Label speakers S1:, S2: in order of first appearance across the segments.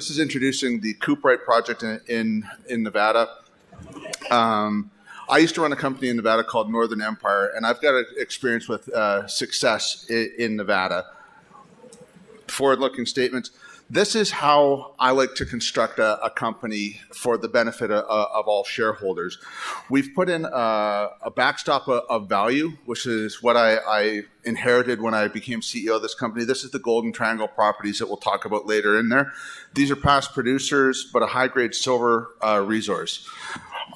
S1: this is introducing the Cooperite project in Nevada. I used to run a company in Nevada called Northern Empire, and I've got experience with success in Nevada. Forward-looking statements. This is how I like to construct a company for the benefit of all shareholders. We've put in a backstop of value, which is what I inherited when I became CEO of this company. This is the Golden Triangle properties that we'll talk about later in there. These are past producers, but a high-grade silver resource.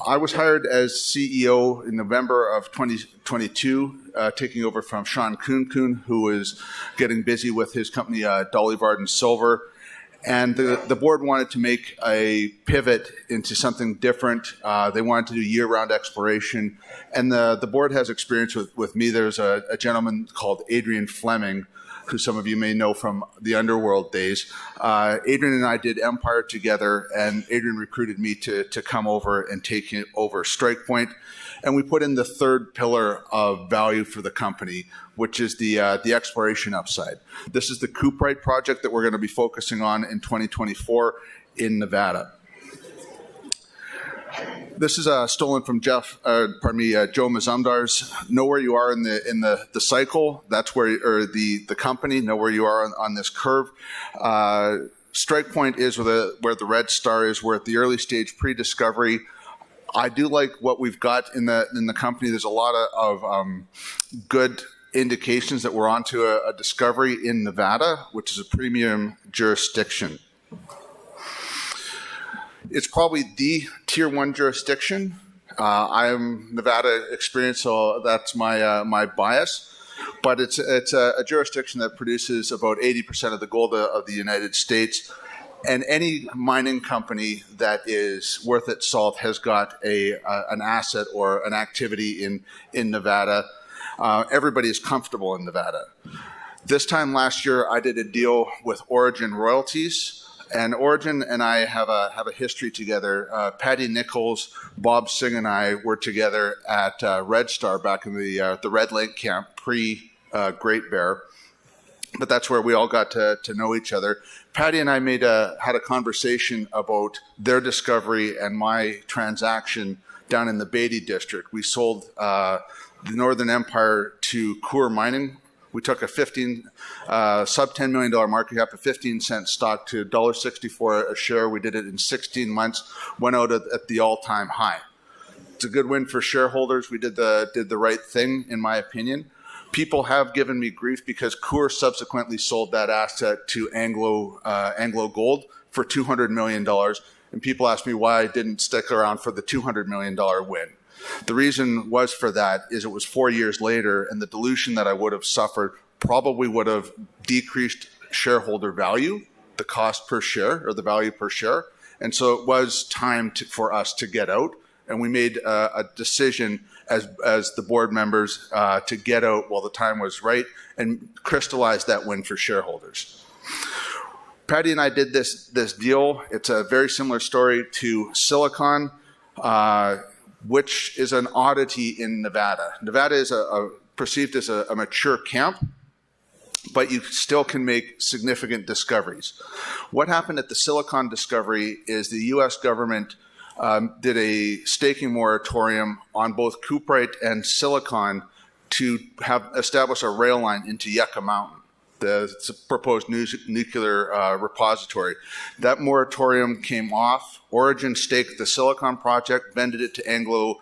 S1: I was hired as CEO in November of 2022, taking over from Sean Kuhn, who was getting busy with his company, Dolly Varden Silver. And the board wanted to make a pivot into something different. They wanted to do year-round exploration. And the board has experience with me. There's a gentleman called Adrian Fleming, who some of you may know from the underworld days. Adrian and I did Empire together, and Adrian recruited me to come over and take over Strikepoint. And we put in the third pillar of value for the company, which is the exploration upside. This is the Cooperite project that we're going to be focusing on in 2024 in Nevada. This is stolen from Joe Mazumdar's. Know where you are in the cycle. That's where, or the company. Know where you are on this curve. Strikepoint is where the red star is. We're at the early stage pre-discovery. I do like what we've got in the company. There's a lot of good indications that we're onto a discovery in Nevada, which is a premium jurisdiction. It's probably the tier 1 jurisdiction. I'm Nevada experienced, so that's my bias. But it's a jurisdiction that produces about 80% of the gold of the United States. And any mining company that is worth its salt has got an asset or an activity in Nevada. Everybody is comfortable in Nevada. This time last year, I did a deal with Origin Royalties. And Origin and I have a history together. Patty Nichols, Bob Singh, and I were together at Red Star back in the Red Lake camp pre-Great Bear. But that's where we all got to know each other. Patty and I had a conversation about their discovery and my transaction down in the Beatty district. We sold the Northern Empire to Coeur Mining. We took a sub $10 million market cap, a 15-cent stock to $1.64 a share. We did it in 16 months, went out at the all-time high. It's a good win for shareholders. We did the right thing, in my opinion. People have given me grief because Coeur subsequently sold that asset to Anglo Gold for $200 million. And people ask me why I didn't stick around for the $200 million win. The reason was for that is it was 4 years later, and the dilution that I would have suffered probably would have decreased shareholder value, the cost per share or the value per share. And so it was time for us to get out. And we made a decision as the board members to get out while the time was right and crystallize that win for shareholders. Patty and I did this deal. It's a very similar story to Silicon, which is an oddity in Nevada. Nevada is perceived as a mature camp, but you still can make significant discoveries. What happened at the Silicon discovery is the U.S. government did a staking moratorium on both Cooperite and Silicon to establish a rail line into Yucca Mountain, the proposed nuclear repository. That moratorium came off. Origin staked the Silicon project, vended it to Anglo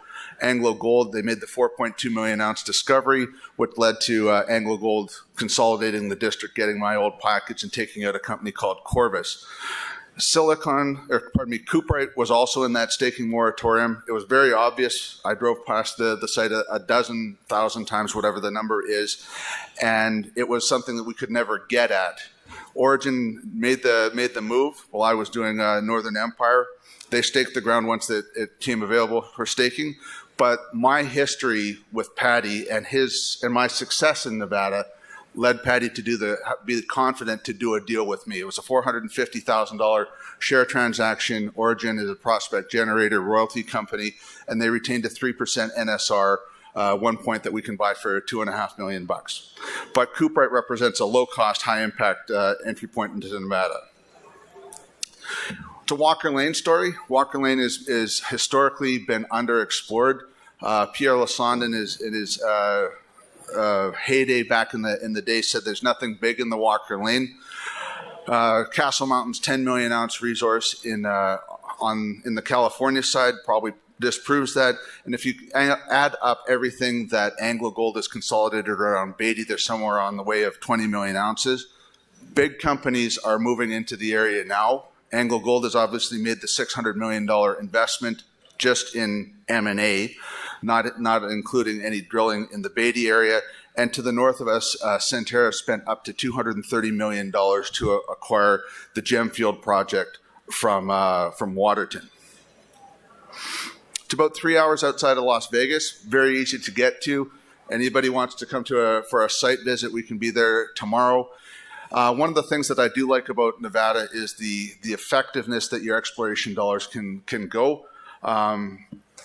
S1: Gold. They made the 4.2 million ounce discovery, which led to Anglo Gold consolidating the district, getting my old package and taking out a company called Corvus. Cooperite was also in that staking moratorium. It was very obvious. I drove past the site a dozen thousand times, whatever the number is, and it was something that we could never get at. Origin made the move while I was doing Northern Empire. They staked the ground once it came available for staking. But my history with Patty and my success in Nevada led Patty to be confident to do a deal with me. It was a $450,000 share transaction. Origin is a prospect generator royalty company, and they retained a 3% NSR, one point that we can buy for $2.5 million. But Cooperite represents a low-cost, high-impact entry point into Nevada. It's a Walker Lane story. Walker Lane is historically been underexplored. Pierre Lassonde in his heyday back in the day said there's nothing big in the Walker Lane. Castle Mountain's 10 million ounce resource in the California side probably disproves that. And if you add up everything that Anglo Gold has consolidated around Beatty, they're somewhere on the way of 20 million ounces. Big companies are moving into the area now. Anglo Gold has obviously made the $600 million investment just in M&A, not including any drilling in the Beatty area. And to the north of us, Centerra spent up to $230 million to acquire the Gemfield project from Waterton. It's about 3 hours outside of Las Vegas, very easy to get to. Anybody wants to come for a site visit, we can be there tomorrow. One of the things that I do like about Nevada is the effectiveness that your exploration dollars can go.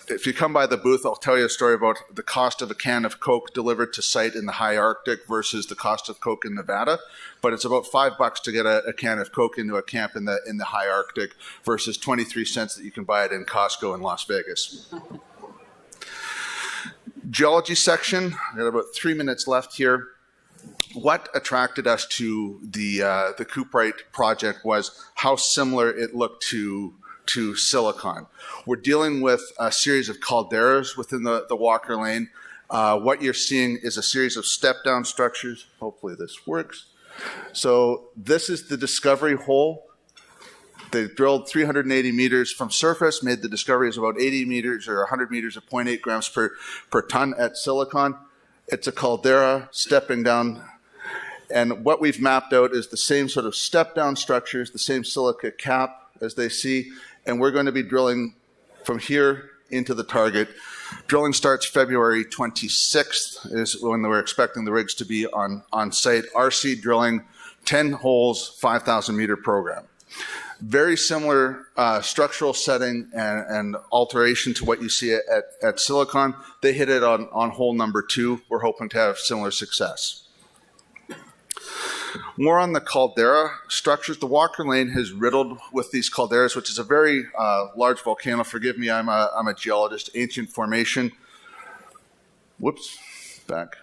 S1: If you come by the booth, I'll tell you a story about the cost of a can of Coke delivered to site in the high Arctic versus the cost of Coke in Nevada. But it's about $5 to get a can of Coke into a camp in the high Arctic versus 23 cents that you can buy it in Costco in Las Vegas. Geology section, I got about 3 minutes left here. What attracted us to the Cuprite project was how similar it looked to silicon. We're dealing with a series of calderas within the Walker Lane. What you're seeing is a series of step-down structures. Hopefully this works. So this is the discovery hole. They drilled 380 meters from surface, made the discoveries about 80 meters or 100 meters at 0.8 grams per ton at silicon. It's a caldera stepping down. And what we've mapped out is the same sort of step-down structures, the same silica cap as they see. And we're going to be drilling from here into the target. Drilling starts February 26th is when we're expecting the rigs to be on site. RC drilling, 10 holes, 5,000 meter program. Very similar structural setting and alteration to what you see at Silicon. They hit it on hole number 2. We're hoping to have similar success. More on the caldera structures. The Walker Lane is riddled with these calderas, which is a very large volcano. Forgive me, I'm a geologist. Ancient formation. Whoops, back.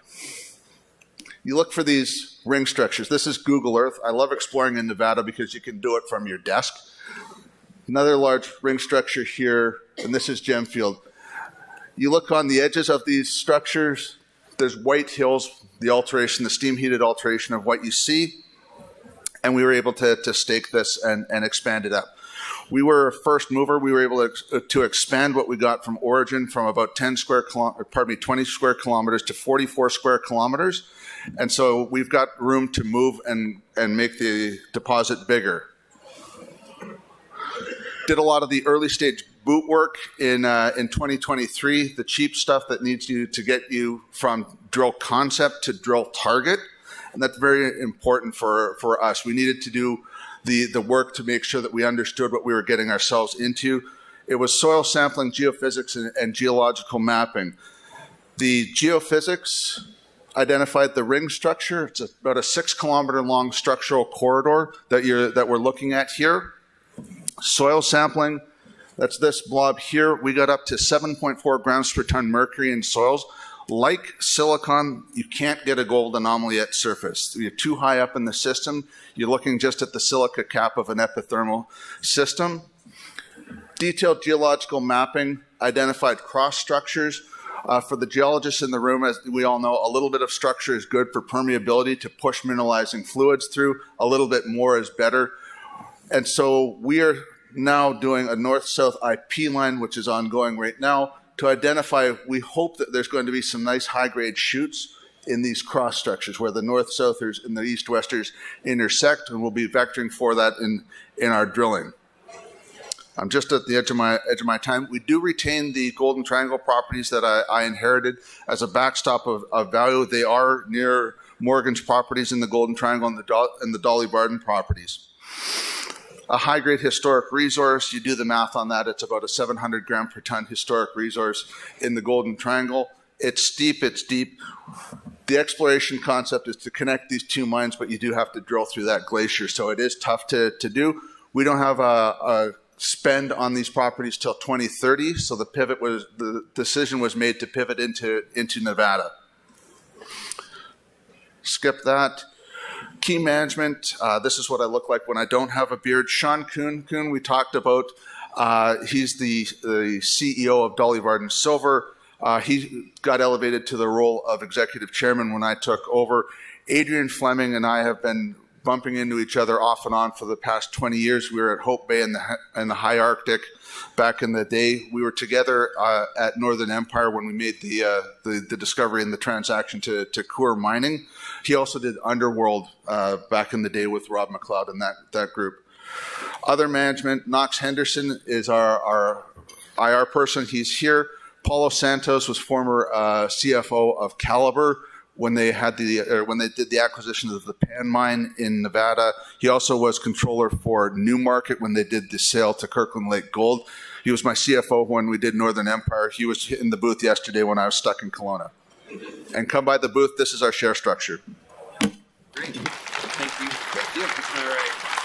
S1: You look for these ring structures. This is Google Earth. I love exploring in Nevada because you can do it from your desk. Another large ring structure here, and this is Gemfield. You look on the edges of these structures, there's white hills, the alteration, the steam-heated alteration of what you see, and we were able to stake this and expand it up. We were a first mover. We were able to expand what we got from origin from about 20 square kilometers to 44 square kilometers. And so we've got room to move and make the deposit bigger. Did a lot of the early stage boot work in 2023, the cheap stuff that needs to get you from drill concept to drill target. And that's very important for us. We needed to do the work to make sure that we understood what we were getting ourselves into. It was soil sampling, geophysics, and geological mapping. The geophysics identified the ring structure. It's about a 6 kilometer long structural corridor that we're looking at here. Soil sampling, that's this blob here. We got up to 7.4 grams per ton mercury in soils. Like silicon, you can't get a gold anomaly at surface. You're too high up in the system. You're looking just at the silica cap of an epithermal system. Detailed geological mapping identified cross structures. For the geologists in the room, as we all know, a little bit of structure is good for permeability to push mineralizing fluids through. A little bit more is better. And so we are now doing a north-south IP line, which is ongoing right now, to identify, we hope that there's going to be some nice high-grade chutes in these cross structures where the north-southers and the east-westers intersect, and we'll be vectoring for that in our drilling. I'm just at the edge of my time. We do retain the Golden Triangle properties that I inherited as a backstop of value. They are near Morgan's properties in the Golden Triangle and the Dolly Varden properties. A high-grade historic resource, you do the math on that, it's about a 700 gram per ton historic resource in the Golden Triangle. It's steep, it's deep. The exploration concept is to connect these two mines, but you do have to drill through that glacier, so it is tough to do. We don't have a spend on these properties till 2030, so the decision was made to pivot into Nevada. Skip that. Key management, this is what I look like when I don't have a beard. Sean Kuhn, we talked about. He's the CEO of Dolly Varden Silver. He got elevated to the role of executive chairman when I took over. Adrian Fleming and I have been bumping into each other off and on for the past 20 years. We were at Hope Bay in the high Arctic back in the day. We were together at Northern Empire when we made the discovery and the transaction to Coeur Mining. He also did Underworld back in the day with Rob McLeod and that group. Other management, Knox Henderson is our IR person. He's here. Paulo Santos was former CFO of Calibre when they did the acquisition of the Pan Mine in Nevada. He also was controller for Newmarket when they did the sale to Kirkland Lake Gold. He was my CFO when we did Northern Empire. He was in the booth yesterday when I was stuck in Kelowna. And come by the booth. This is our share structure.
S2: Great. Thank you. All right.